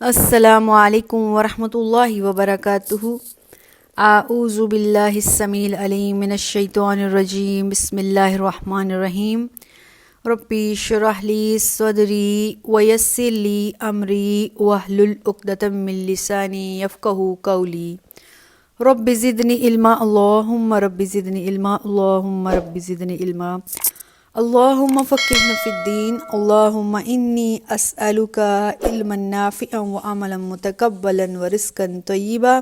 السلام علیکم ورحمۃ اللہ وبرکاتہ۔ اعوذ باللہ السمیع العلیم من الشیطان الرجیم، بسم اللہ الرحمن الرحیم۔ ربی اشرح لی صدری ویسر لی امری واحلل عقدۃ من لسانی یفقہوا قولی۔ رب زدنی علما، اللہم رب زدنی علما، اللہم رب زدنی علما، اللہم فقہنا فی الدین، اللہم انی اسألک علما نافعا وعملا متقبلا ورزقا طیبا،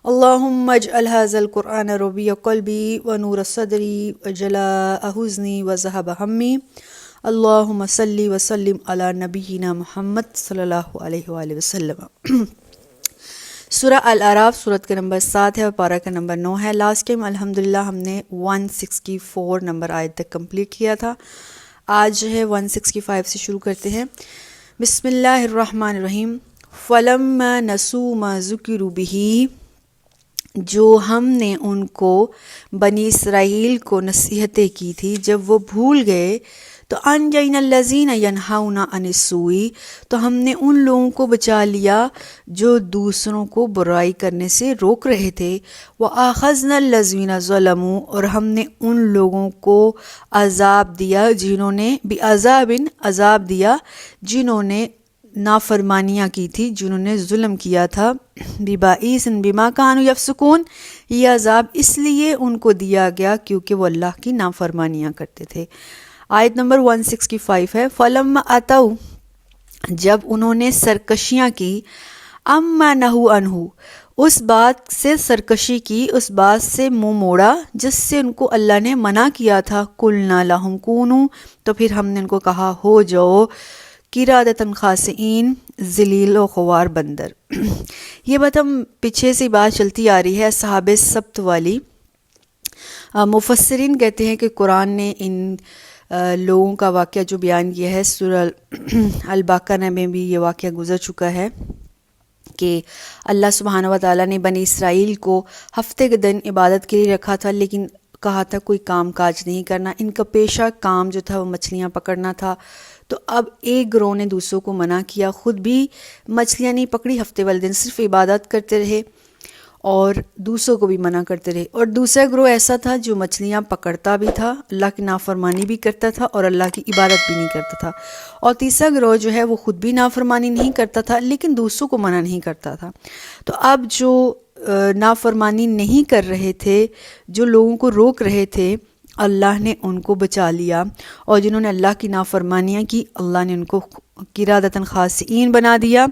اللہم اجعل ھذا القرآن ربیع قلبی ونور صدری وجلاء حزنی وذہب ہمی، اللہم صلی وسلم علی نبینا محمد صلی اللہ علیہ وآلہ وسلم۔ سورہ الاعراف سورت کا نمبر 7 ہے اور پارہ کا نمبر 9 ہے۔ لاسٹ ٹائم الحمدللہ ہم نے 164 نمبر آیت تک کمپلیٹ کیا تھا۔ آج جو ہے 165 سے شروع کرتے ہیں۔ بسم اللہ الرحمن الرحیم۔ فَلَمَّا نَسُوا مَا ذُكِرُوا بِهِ، جو ہم نے ان کو بنی اسرائیل کو نصیحتیں کی تھی جب وہ بھول گئے، تو انجینا الذین ینہون عن السوء، تو ہم نے ان لوگوں کو بچا لیا جو دوسروں کو برائی کرنے سے روک رہے تھے، وآخذنا الذین ظلموا، اور ہم نے ان لوگوں کو عذاب دیا جنہوں نے عذاب دیا جنہوں نے نافرمانیاں کی تھی، جنہوں نے ظلم کیا تھا، ببائس بما کانوا یفسقون، یہ عذاب اس لیے ان کو دیا گیا کیونکہ وہ اللہ کی نافرمانیاں کرتے تھے۔ آیت نمبر 165 ہے۔ فَلَمَّا أَتَوْا، جب انہوں نے سرکشیاں کی، اما نہوا عنہ، اس بات سے سرکشی کی، اس بات سے منہ موڑا جس سے ان کو اللہ نے منع کیا تھا، قُلْنَا لَهُمْ كُونُوا، تو پھر ہم نے ان کو کہا ہو جاؤ قِرَادَةً خَاسِئِينَ، ذلیل و خوار بندر۔ یہ بات ہم پیچھے سے بات چلتی آ رہی ہے اصحاب سبت والی۔ مفسرین کہتے ہیں کہ قرآن نے ان لوگوں کا واقعہ جو بیان کیا ہے، سورہ البقرہ میں بھی یہ واقعہ گزر چکا ہے کہ اللہ سبحانہ و تعالیٰ نے بنی اسرائیل کو ہفتے کے دن عبادت کے لیے رکھا تھا، لیکن کہا تھا کوئی کام کاج نہیں کرنا۔ ان کا پیشہ کام جو تھا وہ مچھلیاں پکڑنا تھا۔ تو اب ایک گروہ نے دوسروں کو منع کیا، خود بھی مچھلیاں نہیں پکڑی، ہفتے والے دن صرف عبادت کرتے رہے اور دوسروں کو بھی منع کرتے رہے۔ اور دوسرا گروہ ایسا تھا جو مچھلیاں پکڑتا بھی تھا، اللہ کی نافرمانی بھی کرتا تھا اور اللہ کی عبادت بھی نہیں کرتا تھا۔ اور تیسرا گروہ جو ہے وہ خود بھی نافرمانی نہیں کرتا تھا لیکن دوسروں کو منع نہیں کرتا تھا۔ تو اب جو نافرمانی نہیں کر رہے تھے، جو لوگوں کو روک رہے تھے، اللہ نے ان کو بچا لیا، اور جنہوں نے اللہ کی نافرمانیاں کی، اللہ نے ان کو قِرَادَةً خَاسِئِينَ بنا دیا۔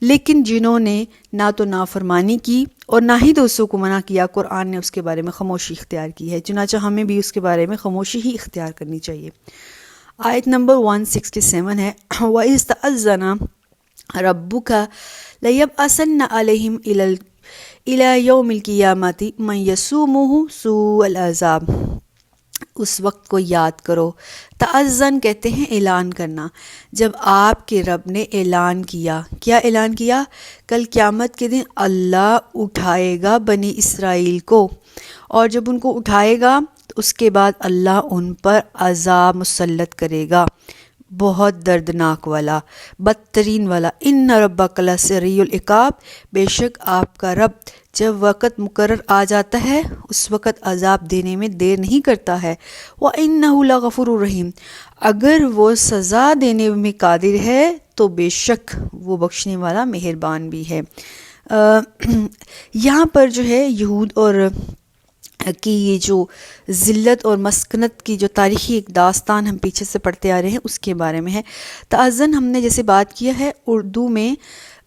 لیکن جنہوں نے نہ تو نافرمانی کی اور نہ ہی دوسروں کو منع کیا، قرآن نے اس کے بارے میں خاموشی اختیار کی ہے، چنانچہ ہمیں بھی اس کے بارے میں خاموشی ہی اختیار کرنی چاہیے۔ آیت نمبر 167 ہے۔ وَإِذْ تَأَذَّنَ رَبُّكَ لَيَبْعَثَنَّ عَلَيْهِمْ إِلَى يَوْمِ الْقِيَامَةِ مَن يَسُومُهُ سُوءَ الْعَذَابِ، اس وقت کو یاد کرو۔ تأذن کہتے ہیں اعلان کرنا، جب آپ کے رب نے اعلان کیا۔ کیا اعلان کیا؟ کل قیامت کے دن اللہ اٹھائے گا بنی اسرائیل کو، اور جب ان کو اٹھائے گا تو اس کے بعد اللہ ان پر عذاب مسلط کرے گا، بہت دردناک والا، بدترین والا۔ ان ربک لسریع العقاب، بے شک آپ کا رب جب وقت مقرر آ جاتا ہے اس وقت عذاب دینے میں دیر نہیں کرتا ہے۔ وَإِنَّهُ لَغَفُورٌ رَحِيمٌ، اگر وہ سزا دینے میں قادر ہے تو بے شک وہ بخشنے والا مہربان بھی ہے۔ یہاں پر جو ہے یہود اور کی یہ جو ذلت اور مسکنت کی جو تاریخی ایک داستان ہم پیچھے سے پڑھتے آ رہے ہیں اس کے بارے میں ہے۔ تأذن ہم نے جیسے بات کیا ہے اردو میں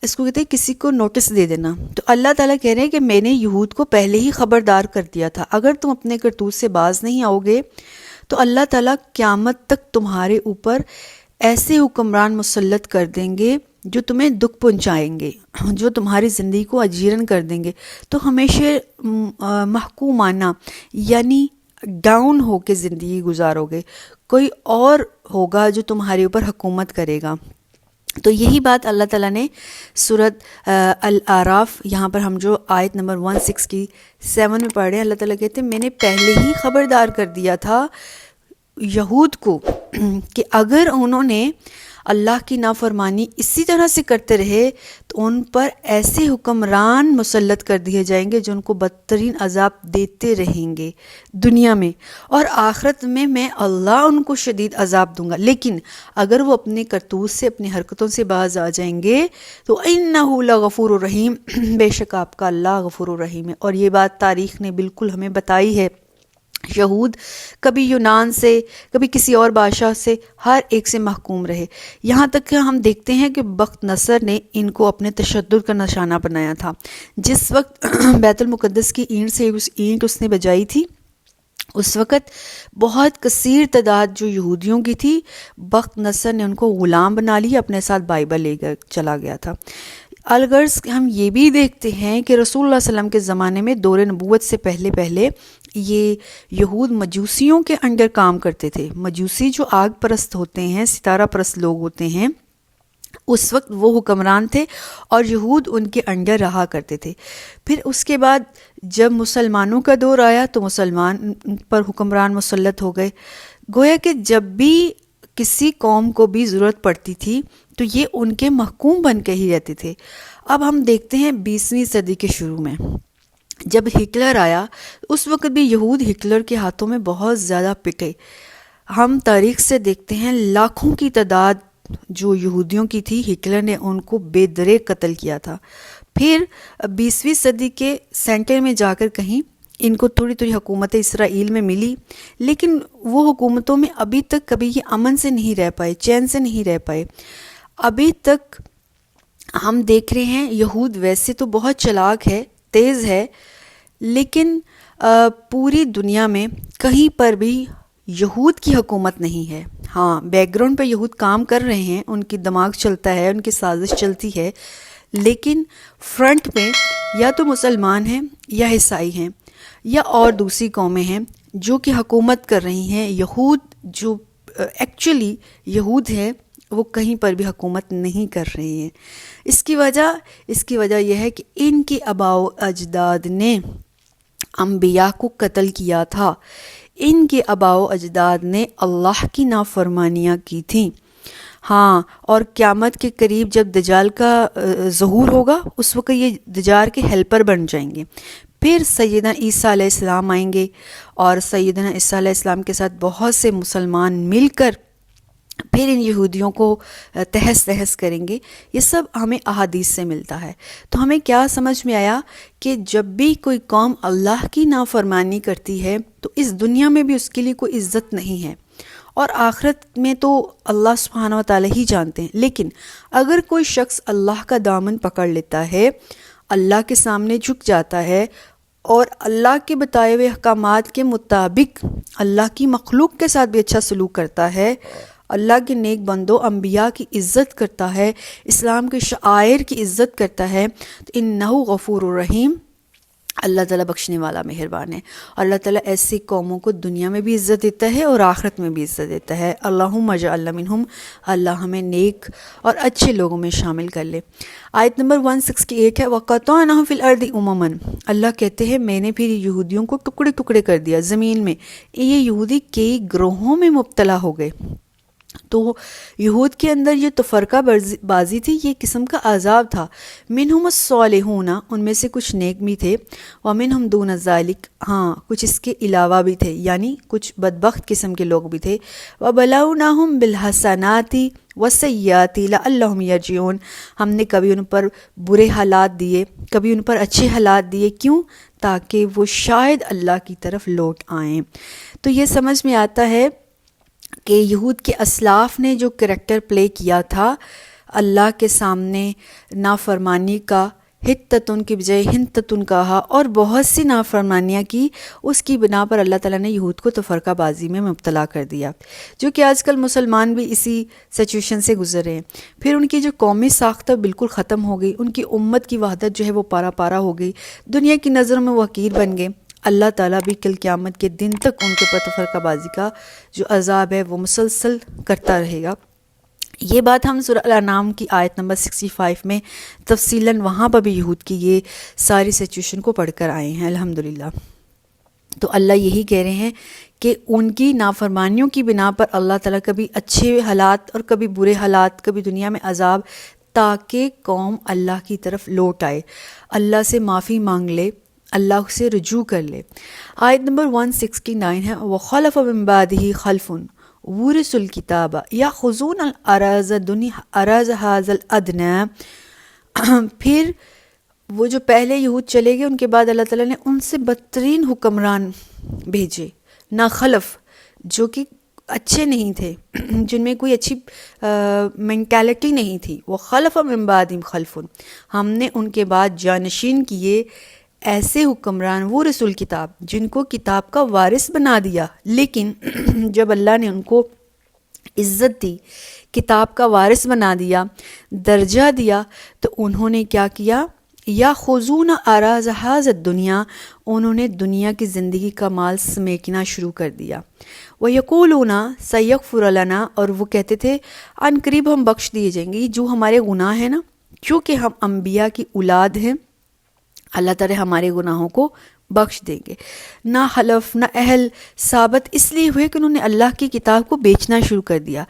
اس کو کہتے ہیں کسی کو نوٹس دے دینا۔ تو اللہ تعالیٰ کہہ رہے ہیں کہ میں نے یہود کو پہلے ہی خبردار کر دیا تھا، اگر تم اپنے کرتوت سے باز نہیں آؤ گے تو اللہ تعالیٰ قیامت تک تمہارے اوپر ایسے حکمران مسلط کر دیں گے جو تمہیں دکھ پہنچائیں گے، جو تمہاری زندگی کو اجیرن کر دیں گے۔ تو ہمیشہ محکومانہ یعنی ڈاؤن ہو کے زندگی گزارو گے، کوئی اور ہوگا جو تمہارے اوپر حکومت کرے گا۔ تو یہی بات اللہ تعالیٰ نے سورت الاعراف، یہاں پر ہم جو آیت نمبر 167 میں پڑھ رہے ہیں، اللہ تعالیٰ کہتے ہیں میں نے پہلے ہی خبردار کر دیا تھا یہود کو کہ اگر انہوں نے اللہ کی نافرمانی اسی طرح سے کرتے رہے تو ان پر ایسے حکمران مسلط کر دیے جائیں گے جو ان کو بدترین عذاب دیتے رہیں گے دنیا میں، اور آخرت میں اللہ ان کو شدید عذاب دوں گا۔ لیکن اگر وہ اپنے کرتوت سے، اپنی حرکتوں سے باز آ جائیں گے تو اِنَّهُ لَغَفُورٌ رحیم، بے شک آپ کا اللہ غفور الرحیم ہے۔ اور یہ بات تاریخ نے بالکل ہمیں بتائی ہے۔ یہود کبھی یونان سے، کبھی کسی اور بادشاہ سے، ہر ایک سے محکوم رہے، یہاں تک کہ ہم دیکھتے ہیں کہ بخت نصر نے ان کو اپنے تشدد کا نشانہ بنایا تھا۔ جس وقت بیت المقدس کی اینٹ سے اینٹ اس نے بجائی تھی، اس وقت بہت کثیر تعداد جو یہودیوں کی تھی، بخت نصر نے ان کو غلام بنا لیا، اپنے ساتھ بائبل لے کر چلا گیا تھا۔ الغرض ہم یہ بھی دیکھتے ہیں کہ رسول اللہ صلی اللہ علیہ وسلم کے زمانے میں دور نبوت سے پہلے یہ یہود مجوسیوں کے انڈر کام کرتے تھے۔ مجوسی جو آگ پرست ہوتے ہیں، ستارہ پرست لوگ ہوتے ہیں، اس وقت وہ حکمران تھے اور یہود ان کے انڈر رہا کرتے تھے۔ پھر اس کے بعد جب مسلمانوں کا دور آیا تو مسلمان پر حکمران مسلط ہو گئے۔ گویا کہ جب بھی کسی قوم کو بھی ضرورت پڑتی تھی تو یہ ان کے محکوم بن کے ہی رہتے تھے۔ اب ہم دیکھتے ہیں 20ویں صدی کے شروع میں جب ہٹلر آیا، اس وقت بھی یہود ہٹلر کے ہاتھوں میں بہت زیادہ پٹے۔ ہم تاریخ سے دیکھتے ہیں لاکھوں کی تعداد جو یہودیوں کی تھی، ہٹلر نے ان کو بے درے قتل کیا تھا۔ پھر 20ویں صدی کے سینٹر میں جا کر کہیں ان کو تھوڑی حکومت اسرائیل میں ملی، لیکن وہ حکومتوں میں ابھی تک کبھی یہ امن سے نہیں رہ پائے، چین سے نہیں رہ پائے۔ ابھی تک ہم دیکھ رہے ہیں یہود ویسے تو بہت چلاک ہے، تیز ہے، لیکن پوری دنیا میں کہیں پر بھی یہود کی حکومت نہیں ہے۔ ہاں، بیک گراؤنڈ پہ یہود کام کر رہے ہیں، ان کی دماغ چلتا ہے، ان کی سازش چلتی ہے، لیکن فرنٹ پہ یا تو مسلمان ہیں یا عیسائی ہیں یا اور دوسری قومیں ہیں جو کہ حکومت کر رہی ہیں۔ یہود جو ایکچولی یہود ہیں وہ کہیں پر بھی حکومت نہیں کر رہے ہیں۔ اس کی وجہ یہ ہے کہ ان کے آباء و اجداد نے انبیاء کو قتل کیا تھا، ان کے آباء و اجداد نے اللہ کی نافرمانیاں کی تھیں۔ ہاں، اور قیامت کے قریب جب دجال کا ظہور ہوگا، اس وقت یہ دجال کے ہیلپر بن جائیں گے۔ پھر سیدنا عیسیٰ علیہ السلام آئیں گے اور سیدنا عیسیٰ علیہ السلام کے ساتھ بہت سے مسلمان مل کر پھر ان یہودیوں کو تہس کریں گے۔ یہ سب ہمیں احادیث سے ملتا ہے۔ تو ہمیں کیا سمجھ میں آیا کہ جب بھی کوئی قوم اللہ کی نافرمانی کرتی ہے تو اس دنیا میں بھی اس کے لیے کوئی عزت نہیں ہے، اور آخرت میں تو اللہ سبحانہ و تعالی ہی جانتے ہیں۔ لیکن اگر کوئی شخص اللہ کا دامن پکڑ لیتا ہے، اللہ کے سامنے جھک جاتا ہے اور اللہ کے بتائے ہوئے احکامات کے مطابق اللہ کی مخلوق کے ساتھ بھی اچھا سلوک کرتا ہے، اللہ کے نیک بندوں انبیاء کی عزت کرتا ہے، اسلام کے شعائر کی عزت کرتا ہے، تو انہ غفور الرحیم، اللہ تعالیٰ بخشنے والا مہربان ہے۔ اور اللہ تعالیٰ ایسی قوموں کو دنیا میں بھی عزت دیتا ہے اور آخرت میں بھی عزت دیتا ہے۔ اللہم اجعلنا منہم، اللہ ہمیں نیک اور اچھے لوگوں میں شامل کر لے۔ آیت نمبر 168 ہے وَقَطَعْنَاهُمْ فِي الْأَرْضِ أُمَمًا، اللہ کہتے ہیں میں نے پھر یہودیوں کو ٹکڑے ٹکڑے کر دیا زمین میں۔ یہ یہودی کئی گروہوں میں مبتلا ہو گئے۔ تو یہود کے اندر یہ تفرقہ بازی تھی، یہ قسم کا عذاب تھا۔ منہم الصالحون، ان میں سے کچھ نیک بھی تھے، ومنہم دون ذالک، ہاں کچھ اس کے علاوہ بھی تھے، یعنی کچھ بدبخت قسم کے لوگ بھی تھے۔ وبلوناہم بالحسنات والسیئات لعلہم یرجعون، ہم نے کبھی ان پر برے حالات دیے، کبھی ان پر اچھے حالات دیے، کیوں؟ تاکہ وہ شاید اللہ کی طرف لوٹ آئیں۔ تو یہ سمجھ میں آتا ہے کہ یہود کے اسلاف نے جو کریکٹر پلے کیا تھا اللہ کے سامنے نافرمانی کا، ہتتن کی بجائے ہنتتن کہا اور بہت سی نافرمانیاں کی، اس کی بنا پر اللہ تعالیٰ نے یہود کو تفرقہ بازی میں مبتلا کر دیا، جو کہ آج کل مسلمان بھی اسی سچویشن سے گزر رہے ہیں۔ پھر ان کی جو قومی ساختہ بالکل ختم ہو گئی، ان کی امت کی وحدت جو ہے وہ پارا پارا ہو گئی، دنیا کی نظروں میں وہ حقیر بن گئے۔ اللہ تعالیٰ بھی کل قیامت کے دن تک ان کے اوپر تفرقہ بازی کا جو عذاب ہے وہ مسلسل کرتا رہے گا۔ یہ بات ہم سورہ الانعام کی آیت نمبر 65 میں تفصیلاً وہاں پر بھی یہود کی یہ ساری سچویشن کو پڑھ کر آئے ہیں الحمدللہ۔ تو اللہ یہی کہہ رہے ہیں کہ ان کی نافرمانیوں کی بنا پر اللہ تعالیٰ کبھی اچھے حالات اور کبھی برے حالات، کبھی دنیا میں عذاب تاکہ قوم اللہ کی طرف لوٹ آئے، اللہ سے معافی مانگ لے، اللہ سے رجوع کر لے۔ آیت نمبر 169 ہے وَخَلَفَ مِن بَعْدِهِ خَلْفٌ وُرِثُوا الْكِتَابَ يَأْخُذُونَ الْأَرَاضَ هَٰذَا الْأَدْنَىٰ، پھر وہ جو پہلے یہود چلے گئے ان کے بعد اللہ تعالیٰ نے ان سے بدترین حکمران بھیجے، ناخلف، جو کہ اچھے نہیں تھے، جن میں کوئی اچھی مینٹیلٹی نہیں تھی۔ وَخَلَفَ مِن بَعْدِهِمْ خَلْفٌ، ہم نے ان کے بعد جانشین کیے ایسے حکمران، وہ رسول کتاب، جن کو کتاب کا وارث بنا دیا، لیکن جب اللہ نے ان کو عزت دی، کتاب کا وارث بنا دیا، درجہ دیا، تو انہوں نے کیا کیا؟ یا خُذُونَ أَرَاضَ هَٰذَا الدُّنْيَا، انہوں نے دنیا کی زندگی کا مال سمیٹنا شروع کر دیا۔ وَيَقُولُونَ سَيَغْفِرُ لَنَا، اور وہ کہتے تھے عن قریب ہم بخش دیے جائیں گے، جو ہمارے گناہ ہیں نا، کیونکہ ہم انبیاء کی اولاد ہیں، اللہ تعالیٰ ہمارے گناہوں کو بخش دیں گے۔ نہ حلف نہ اہل ثابت اس لیے ہوئے کہ انہوں نے اللہ کی کتاب کو بیچنا شروع کر دیا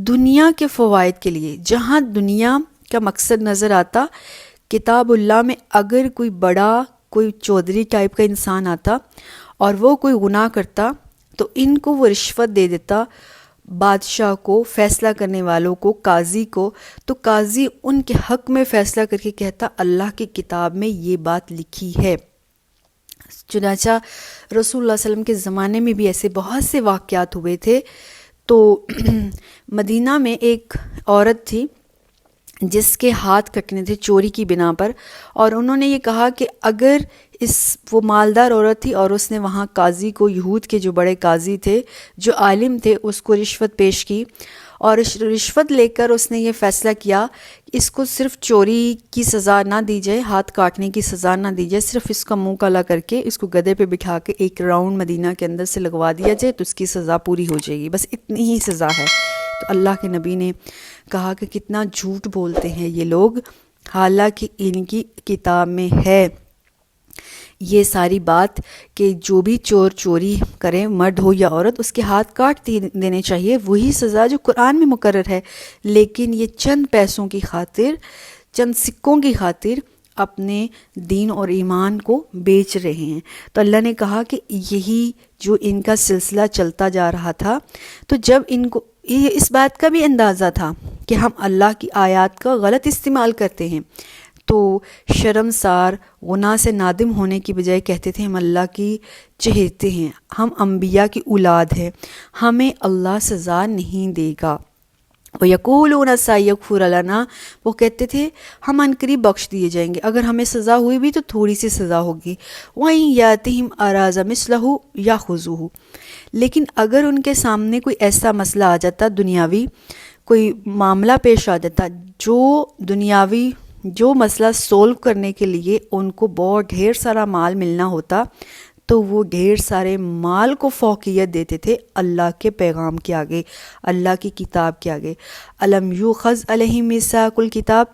دنیا کے فوائد کے لیے۔ جہاں دنیا کا مقصد نظر آتا، کتاب اللہ میں اگر کوئی بڑا، کوئی چودھری ٹائپ کا انسان آتا اور وہ کوئی گناہ کرتا تو ان کو وہ رشوت دے دیتا، بادشاہ کو، فیصلہ کرنے والوں کو، قاضی کو، تو قاضی ان کے حق میں فیصلہ کر کے کہتا اللہ کی کتاب میں یہ بات لکھی ہے۔ چنانچہ رسول اللہ صلی اللہ علیہ وسلم کے زمانے میں بھی ایسے بہت سے واقعات ہوئے تھے۔ تو مدینہ میں ایک عورت تھی جس کے ہاتھ کٹنے تھے چوری کی بنا پر، اور انہوں نے یہ کہا کہ اگر وہ مالدار عورت تھی اور اس نے وہاں قاضی کو، یہود کے جو بڑے قاضی تھے، جو عالم تھے، اس کو رشوت پیش کی، اور رشوت لے کر اس نے یہ فیصلہ کیا کہ اس کو صرف چوری کی سزا نہ دی جائے، ہاتھ کاٹنے کی سزا نہ دی جائے، صرف اس کا منہ کالا کر کے اس کو گدھے پہ بٹھا کے ایک راؤنڈ مدینہ کے اندر سے لگوا دیا جائے تو اس کی سزا پوری ہو جائے گی، بس اتنی ہی سزا ہے۔ تو اللہ کے نبی نے کہا کہ کتنا جھوٹ بولتے ہیں یہ لوگ، حالانکہ ان کی کتاب میں ہے یہ ساری بات کہ جو بھی چور چوری کرے، مرد ہو یا عورت، اس کے ہاتھ کاٹ دینے چاہیے، وہی سزا جو قرآن میں مقرر ہے، لیکن یہ چند پیسوں کی خاطر، چند سکوں کی خاطر اپنے دین اور ایمان کو بیچ رہے ہیں۔ تو اللہ نے کہا کہ یہی جو ان کا سلسلہ چلتا جا رہا تھا، تو جب ان کو اس بات کا بھی اندازہ تھا کہ ہم اللہ کی آیات کا غلط استعمال کرتے ہیں، تو شرمسار، گناہ سے نادم ہونے کی بجائے کہتے تھے ہم اللہ کی چہیتے ہیں، ہم انبیاء کی اولاد ہیں، ہمیں اللہ سزا نہیں دے گا۔ وَيَقُولُونَ سَيَغْفِرُ لَنَا، وہ کہتے تھے ہم عنقریب بخش دیے جائیں گے، اگر ہمیں سزا ہوئی بھی تو تھوڑی سی سزا ہوگی۔ وَإِن يَأْتِهِمْ أَرَاضَ مِثْلَهُ يَأْخُذُوهُ، لیکن اگر ان کے سامنے کوئی ایسا مسئلہ آ جاتا، دنیاوی کوئی معاملہ پیش آ جاتا، جو مسئلہ سولو کرنے کے لیے ان کو بہت ڈھیر سارا مال ملنا ہوتا، تو وہ ڈھیر سارے مال کو فوقیت دیتے تھے اللہ کے پیغام کے آگے، اللہ کی کتاب کے آگے۔ الم یؤخذ علیہم میثاق الکتاب،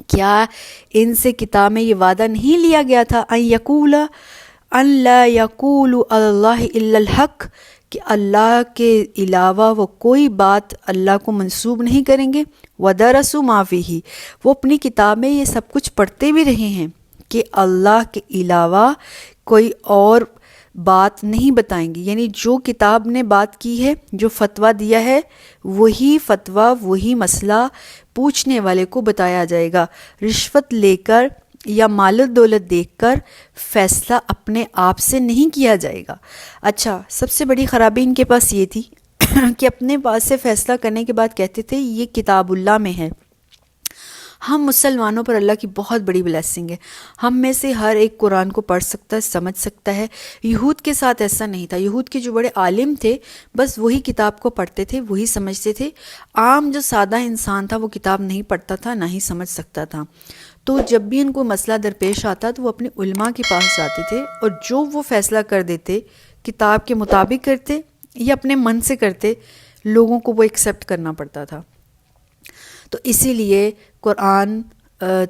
کیا ان سے کتاب میں یہ وعدہ نہیں لیا گیا تھا ان لا یقولوا علی اللہ الا الحق، کہ اللہ کے علاوہ وہ کوئی بات اللہ کو منسوب نہیں کریں گے۔ وَدَرَسُوا مَا فِيهِ، وہ اپنی کتاب میں یہ سب کچھ پڑھتے بھی رہے ہیں کہ اللہ کے علاوہ کوئی اور بات نہیں بتائیں گے، یعنی جو کتاب نے بات کی ہے، جو فتویٰ دیا ہے، وہی فتویٰ، وہی مسئلہ پوچھنے والے کو بتایا جائے گا۔ رشوت لے کر یا مال و دولت دیکھ کر فیصلہ اپنے آپ سے نہیں کیا جائے گا۔ اچھا، سب سے بڑی خرابی ان کے پاس یہ تھی کہ اپنے پاس سے فیصلہ کرنے کے بعد کہتے تھے یہ کتاب اللہ میں ہے۔ ہم مسلمانوں پر اللہ کی بہت بڑی بلیسنگ ہے، ہم میں سے ہر ایک قرآن کو پڑھ سکتا ہے، سمجھ سکتا ہے۔ یہود کے ساتھ ایسا نہیں تھا، یہود کے جو بڑے عالم تھے بس وہی کتاب کو پڑھتے تھے، وہی سمجھتے تھے۔ عام جو سادہ انسان تھا وہ کتاب نہیں پڑھتا تھا، نہ ہی سمجھ سکتا تھا۔ تو جب بھی ان کو مسئلہ درپیش آتا تو وہ اپنے علماء کے پاس جاتے تھے، اور جو وہ فیصلہ کر دیتے کتاب کے مطابق کرتے یا اپنے من سے کرتے، لوگوں کو وہ ایکسیپٹ کرنا پڑتا تھا۔ تو اسی لیے قرآن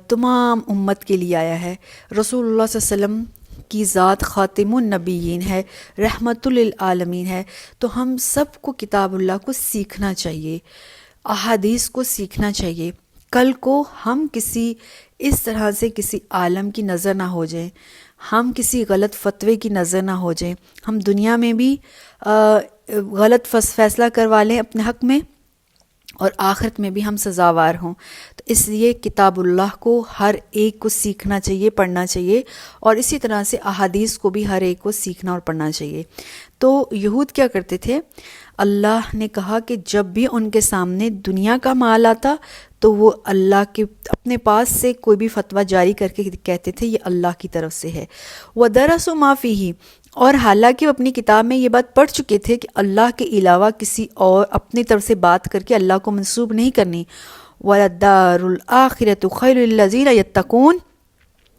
تمام امت کے لیے آیا ہے۔ رسول اللہ صلی اللہ علیہ وسلم کی ذات خاتم النبیین ہے، رحمت للعالمین ہے، تو ہم سب کو کتاب اللہ کو سیکھنا چاہیے، احادیث کو سیکھنا چاہیے، کل کو ہم کسی اس طرح سے کسی عالم کی نظر نہ ہو جائیں، ہم کسی غلط فتوے کی نظر نہ ہو جائیں، ہم دنیا میں بھی غلط فیصلہ کروا لیں اپنے حق میں اور آخرت میں بھی ہم سزاوار ہوں۔ تو اس لیے کتاب اللہ کو ہر ایک کو سیکھنا چاہیے، پڑھنا چاہیے، اور اسی طرح سے احادیث کو بھی ہر ایک کو سیکھنا اور پڑھنا چاہیے۔ تو یہود کیا کرتے تھے، اللہ نے کہا کہ جب بھی ان کے سامنے دنیا کا مال آتا تو وہ اللہ کے اپنے پاس سے کوئی بھی فتویٰ جاری کر کے کہتے تھے یہ اللہ کی طرف سے ہے۔ وَدَرَسُوا مَا فِيهِ، اور حالانکہ وہ اپنی کتاب میں یہ بات پڑھ چکے تھے کہ اللہ کے علاوہ کسی اور اپنی طرف سے بات کر کے اللہ کو منسوب نہیں کرنی۔ وَلَلدَّارُ الْآخِرَةُ خَيْرٌ لِلَّذِينَ يَتَّقُونَ،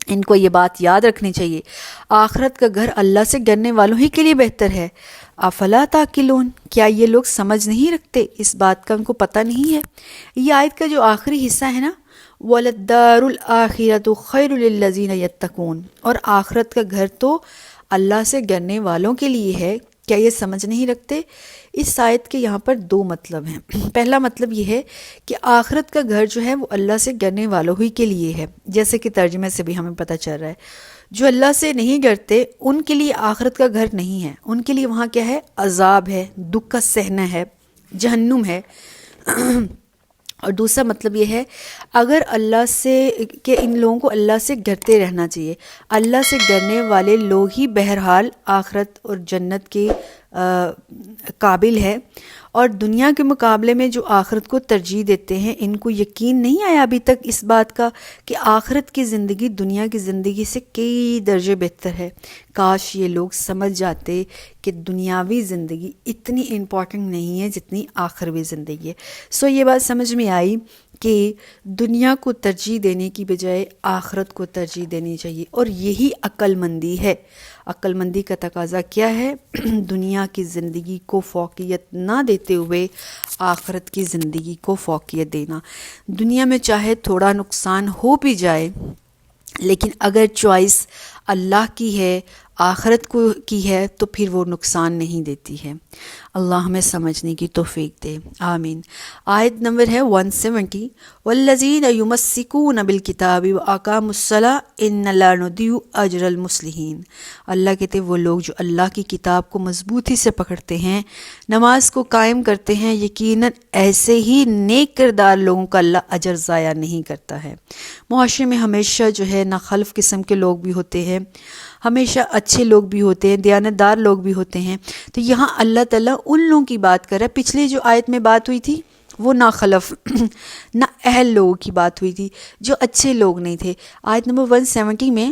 ان کو یہ بات یاد رکھنی چاہیے، آخرت کا گھر اللہ سے ڈرنے والوں ہی کے لیے بہتر ہے۔ افلا تعقلون، کیا یہ لوگ سمجھ نہیں رکھتے، اس بات کا ان کو پتہ نہیں ہے۔ یہ آیت کا جو آخری حصہ ہے نا، وَلَلدَّارُ الْآخِرَةُ خَيْرٌ لِلَّذِينَ يَتَّقُونَ، اور آخرت کا گھر تو اللہ سے ڈرنے والوں کے لیے ہے، کیا یہ سمجھ نہیں رکھتے؟ اس آیت کے یہاں پر دو مطلب ہیں۔ پہلا مطلب یہ ہے کہ آخرت کا گھر جو ہے وہ اللہ سے ڈرنے والوں ہی کے لیے ہے، جیسے کہ ترجمے سے بھی ہمیں پتہ چل رہا ہے۔ جو اللہ سے نہیں ڈرتے ان کے لیے آخرت کا گھر نہیں ہے، ان کے لیے وہاں کیا ہے، عذاب ہے، دکھ کا سہنا ہے، جہنم ہے۔ اور دوسرا مطلب یہ ہے اگر اللہ سے کہ ان لوگوں کو اللہ سے ڈرتے رہنا چاہیے، اللہ سے ڈرنے والے لوگ ہی بہرحال آخرت اور جنت کے قابل ہے، اور دنیا کے مقابلے میں جو آخرت کو ترجیح دیتے ہیں ان کو یقین نہیں آیا ابھی تک اس بات کا کہ آخرت کی زندگی دنیا کی زندگی سے کئی درجے بہتر ہے۔ کاش یہ لوگ سمجھ جاتے کہ دنیاوی زندگی اتنی امپورٹنٹ نہیں ہے جتنی آخروی زندگی ہے۔ سو یہ بات سمجھ میں آئی کہ دنیا کو ترجیح دینے کی بجائے آخرت کو ترجیح دینی چاہیے، اور یہی عقل مندی ہے۔ عقل مندی کا تقاضا کیا ہے؟ دنیا کی زندگی کو فوقیت نہ دیتے ہوئے آخرت کی زندگی کو فوقیت دینا۔ دنیا میں چاہے تھوڑا نقصان ہو بھی جائے، لیکن اگر چوائس اللہ کی ہے، آخرت کو کی ہے، تو پھر وہ نقصان نہیں دیتی ہے۔ اللہ ہمیں سمجھنے کی توفیق دے، آمین۔ آیت نمبر ہے 170، والذین یمسکون بالکتاب واقاموا الصلاۃ انا لا نضیع اجر المصلحین۔ اللہ کہتے ہیں وہ لوگ جو اللہ کی کتاب کو مضبوطی سے پکڑتے ہیں، نماز کو قائم کرتے ہیں، یقیناً ایسے ہی نیک کردار لوگوں کا اللہ اجر ضائع نہیں کرتا ہے۔ معاشرے میں ہمیشہ جو ہے نا خلف قسم کے لوگ بھی ہوتے ہیں، ہمیشہ اچھے لوگ بھی ہوتے ہیں، دیانتدار لوگ بھی ہوتے ہیں۔ تو یہاں اللہ تعالیٰ ان لوگوں کی بات کر رہا ہے۔ پچھلے جو آیت میں بات ہوئی تھی وہ نا خلف نہ اہل لوگوں کی بات ہوئی تھی جو اچھے لوگ نہیں تھے۔ آیت نمبر 170 میں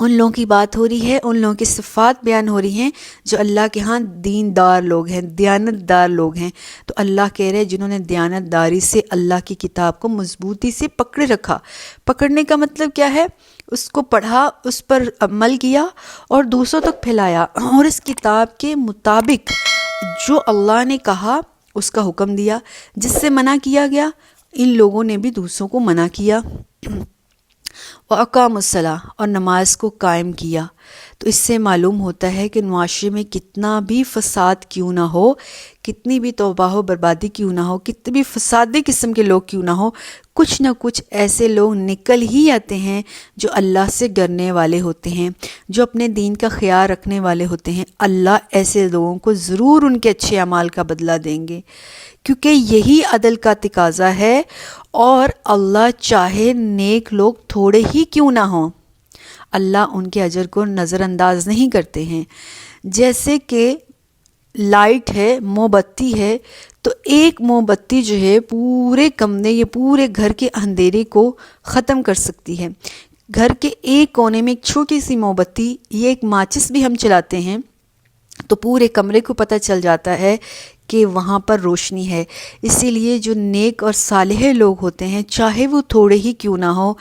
ان لوگوں کی بات ہو رہی ہے، ان لوگوں کی صفات بیان ہو رہی ہیں جو اللہ کے ہاں دیندار لوگ ہیں، دیانتدار لوگ ہیں۔ تو اللہ کہہ رہے ہیں جنہوں نے دیانتداری سے اللہ کی کتاب کو مضبوطی سے پکڑے رکھا۔ پکڑنے کا مطلب کیا ہے؟ اس کو پڑھا، اس پر عمل کیا اور دوسروں تک پھیلایا، اور اس کتاب کے مطابق جو اللہ نے کہا اس کا حکم دیا، جس سے منع کیا گیا ان لوگوں نے بھی دوسروں کو منع کیا۔ وَأَقَامُوا الصَّلَاةَ، اور نماز کو قائم کیا۔ تو اس سے معلوم ہوتا ہے کہ معاشرے میں کتنا بھی فساد کیوں نہ ہو، کتنی بھی توبہ و بربادی کیوں نہ ہو، کتنے بھی فسادی قسم کے لوگ کیوں نہ ہو، کچھ نہ کچھ ایسے لوگ نکل ہی آتے ہیں جو اللہ سے ڈرنے والے ہوتے ہیں، جو اپنے دین کا خیال رکھنے والے ہوتے ہیں۔ اللہ ایسے لوگوں کو ضرور ان کے اچھے اعمال کا بدلہ دیں گے، کیونکہ یہی عدل کا تقاضا ہے، اور اللہ چاہے نیک لوگ تھوڑے ہی کیوں نہ ہوں، اللہ ان کے اجر کو نظر انداز نہیں کرتے ہیں۔ جیسے کہ لائٹ ہے، موم بتی ہے، تو ایک موم بتی جو ہے پورے کمرے یا پورے گھر کے اندھیرے کو ختم کر سکتی ہے۔ گھر کے ایک کونے میں ایک چھوٹی سی موم بتی یا ایک ماچس بھی ہم چلاتے ہیں تو پورے کمرے کو پتہ چل جاتا ہے کہ وہاں پر روشنی ہے۔ اسی لیے جو نیک اور صالح لوگ ہوتے ہیں، چاہے وہ تھوڑے ہی کیوں نہ ہو،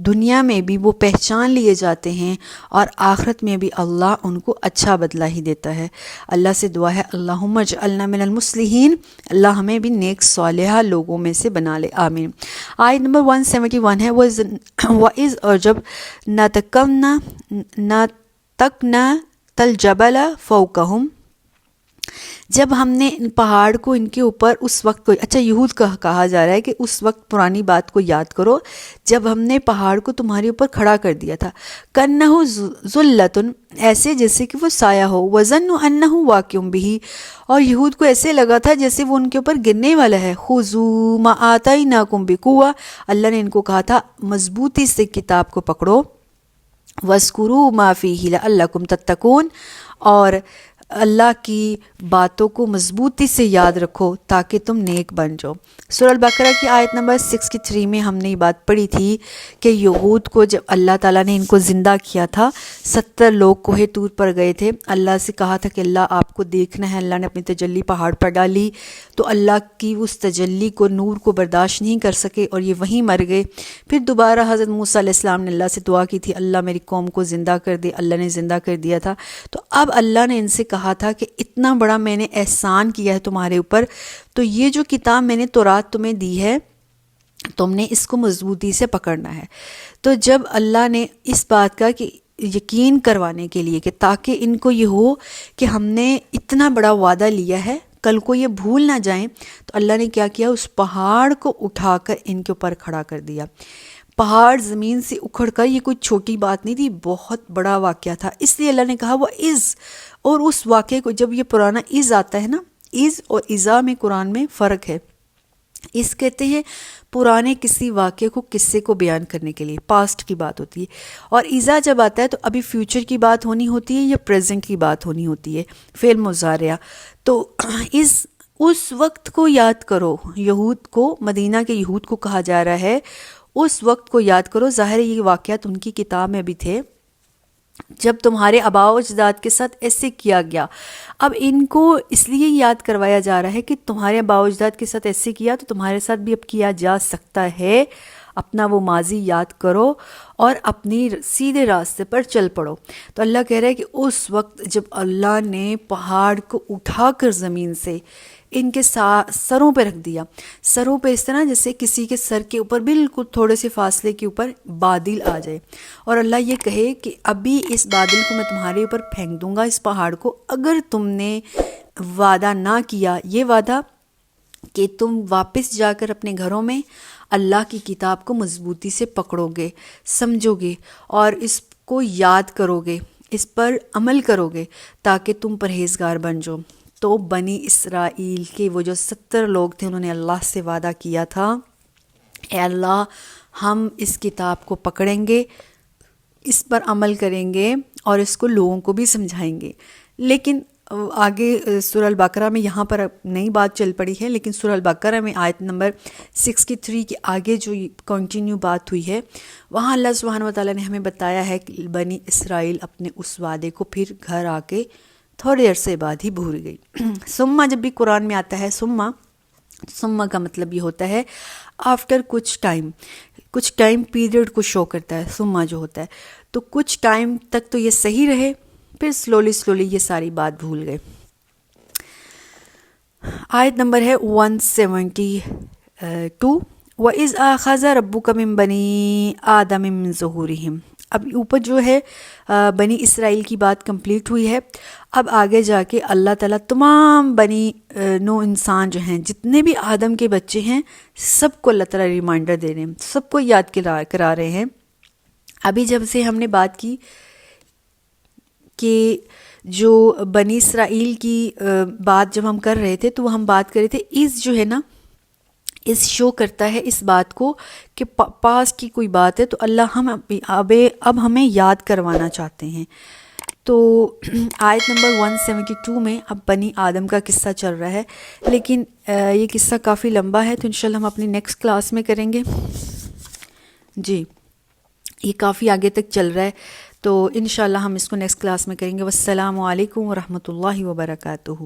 دنیا میں بھی وہ پہچان لیے جاتے ہیں، اور آخرت میں بھی اللہ ان کو اچھا بدلہ ہی دیتا ہے۔ اللہ سے دعا ہے اللہم اجعلنا من المصلحین، اللہ ہمیں بھی نیک صالحہ لوگوں میں سے بنا لے، آمین۔ آیت نمبر 171 ہے وَإِذْ، اور جب نَتَقَمْنَا تَلْجَبَلَ فَوْقَهُمْ، جب ہم نے ان پہاڑ کو ان کے اوپر اس وقت کو، اچھا یہود کا کہا جا رہا ہے کہ اس وقت پرانی بات کو یاد کرو جب ہم نے پہاڑ کو تمہارے اوپر کھڑا کر دیا تھا، کَأَنَّهُ ذُلَّةٌ، ایسے جیسے کہ وہ سایہ ہو، وَظَنُّوا أَنَّهُ وَاقِعٌ بِهِ، اور یہود کو ایسے لگا تھا جیسے وہ ان کے اوپر گرنے والا ہے. خُذُوا مَا آتَيْنَاكُمْ بِقُوَّةٍ، اللہ نے ان کو کہا تھا مضبوطی سے کتاب کو پکڑو، وَاذْكُرُوا مَا فِيهِ لَعَلَّكُمْ تَتَّقُونَ، اور اللہ کی باتوں کو مضبوطی سے یاد رکھو تاکہ تم نیک بن جاؤ. سورہ البقرہ کی آیت نمبر 63 میں ہم نے یہ بات پڑھی تھی کہ یہود کو جب اللہ تعالیٰ نے ان کو زندہ کیا تھا، 70 لوگ کوہ طور پر گئے تھے، اللہ سے کہا تھا کہ اللہ آپ کو دیکھنا ہے، اللہ نے اپنی تجلی پہاڑ پر ڈالی تو اللہ کی اس تجلی کو، نور کو برداشت نہیں کر سکے اور یہ وہیں مر گئے. پھر دوبارہ حضرت موسیٰ علیہ السلام نے اللہ سے دعا کی تھی، اللہ میری قوم کو زندہ کر دے، اللہ نے زندہ کر دیا تھا. تو اب اللہ نے ان سے کہا تھا کہ اتنا بڑا میں نے احسان کیا ہے تمہارے اوپر، تو یہ جو کتاب میں نے تورات تمہیں دی ہے تم نے اس کو مضبوطی سے پکڑنا ہے. تو جب اللہ نے اس بات کا کہ یقین کروانے کے لیے کہ تاکہ ان کو یہ ہو کہ ہم نے اتنا بڑا وعدہ لیا ہے، کل کو یہ بھول نہ جائیں، تو اللہ نے کیا کیا، اس پہاڑ کو اٹھا کر ان کے اوپر کھڑا کر دیا. پہاڑ زمین سے اکھڑ کر، یہ کوئی چھوٹی بات نہیں تھی، بہت بڑا واقعہ تھا. اس لیے اللہ نے کہا وہ از، اور اس واقعے کو جب یہ پرانا از آتا ہے نا، از اور ازا میں قرآن میں فرق ہے. اس کہتے ہیں پرانے کسی واقعے کو، قصے کو بیان کرنے کے لیے، پاسٹ کی بات ہوتی ہے. اور ازا جب آتا ہے تو ابھی فیوچر کی بات ہونی ہوتی ہے یا پریزنٹ کی بات ہونی ہوتی ہے، فعل مضارع. تو اس وقت کو یاد کرو. یہود کو، مدینہ کے یہود کو کہا جا رہا ہے اس وقت کو یاد کرو. ظاہر یہ واقعات ان کی کتاب میں بھی تھے جب تمہارے آباء و اجداد کے ساتھ ایسے کیا گیا. اب ان کو اس لیے یاد کروایا جا رہا ہے کہ تمہارے آباء و اجداد کے ساتھ ایسے کیا تو تمہارے ساتھ بھی اب کیا جا سکتا ہے. اپنا وہ ماضی یاد کرو اور اپنی سیدھے راستے پر چل پڑو. تو اللہ کہہ رہا ہے کہ اس وقت جب اللہ نے پہاڑ کو اٹھا کر زمین سے ان کے سروں پہ رکھ دیا، سروں پہ اس طرح جیسے کسی کے سر کے اوپر بالکل تھوڑے سے فاصلے کے اوپر بادل آ جائے، اور اللہ یہ کہے کہ ابھی اس بادل کو میں تمہارے اوپر پھینک دوں گا، اس پہاڑ کو، اگر تم نے وعدہ نہ کیا، یہ وعدہ کہ تم واپس جا کر اپنے گھروں میں اللہ کی کتاب کو مضبوطی سے پکڑو گے، سمجھو گے اور اس کو یاد کرو گے، اس پر عمل کرو گے تاکہ تم پرہیزگار بن جاؤ. تو بنی اسرائیل کے وہ جو 70 لوگ تھے، انہوں نے اللہ سے وعدہ کیا تھا، اے اللہ ہم اس کتاب کو پکڑیں گے، اس پر عمل کریں گے اور اس کو لوگوں کو بھی سمجھائیں گے. لیکن آگے سورہ البقرہ میں یہاں پر نئی بات چل پڑی ہے، لیکن سورہ البقرہ میں آیت نمبر 63 کے آگے جو کنٹینیو بات ہوئی ہے، وہاں اللہ سبحانہ وتعالیٰ نے ہمیں بتایا ہے کہ بنی اسرائیل اپنے اس وعدے کو پھر گھر آ کے تھوڑے عرصے بعد ہی بھول گئی. سما جب بھی قرآن میں آتا ہے، سما کا مطلب یہ ہوتا ہے آفٹر کچھ ٹائم پیریڈ کو شو کرتا ہے. سما جو ہوتا ہے تو کچھ ٹائم تک تو یہ صحیح رہے، پھر سلولی یہ ساری بات بھول گئے. آیت نمبر ہے 172. وَإِذْ أَخَذَ رَبُّكَ مِن بَنِي آدَمَ مِن ظُهُورِهِمْ. اب اوپر جو ہے بنی اسرائیل کی بات کمپلیٹ ہوئی ہے. اب آگے جا کے اللہ تعالیٰ تمام بنی نو انسان جو ہیں، جتنے بھی آدم کے بچے ہیں، سب کو اللہ تعالیٰ ریمائنڈر دے رہے ہیں، سب کو یاد کرا رہے ہیں. ابھی جب سے ہم نے بات کی کہ جو بنی اسرائیل کی بات جب ہم کر رہے تھے تو ہم بات کر رہے تھے اس جو ہے نا، اس شو کرتا ہے اس بات کو کہ پاس کی کوئی بات ہے تو اللہ ہم اب ہمیں یاد کروانا چاہتے ہیں. تو آیت نمبر 172 میں اب بنی آدم کا قصہ چل رہا ہے، لیکن یہ قصہ کافی لمبا ہے تو انشاءاللہ ہم اپنی نیکسٹ کلاس میں کریں گے. جی یہ کافی آگے تک چل رہا ہے تو انشاءاللہ ہم اس کو نیکسٹ کلاس میں کریں گے. والسلام علیکم ورحمۃ اللہ وبرکاتہ.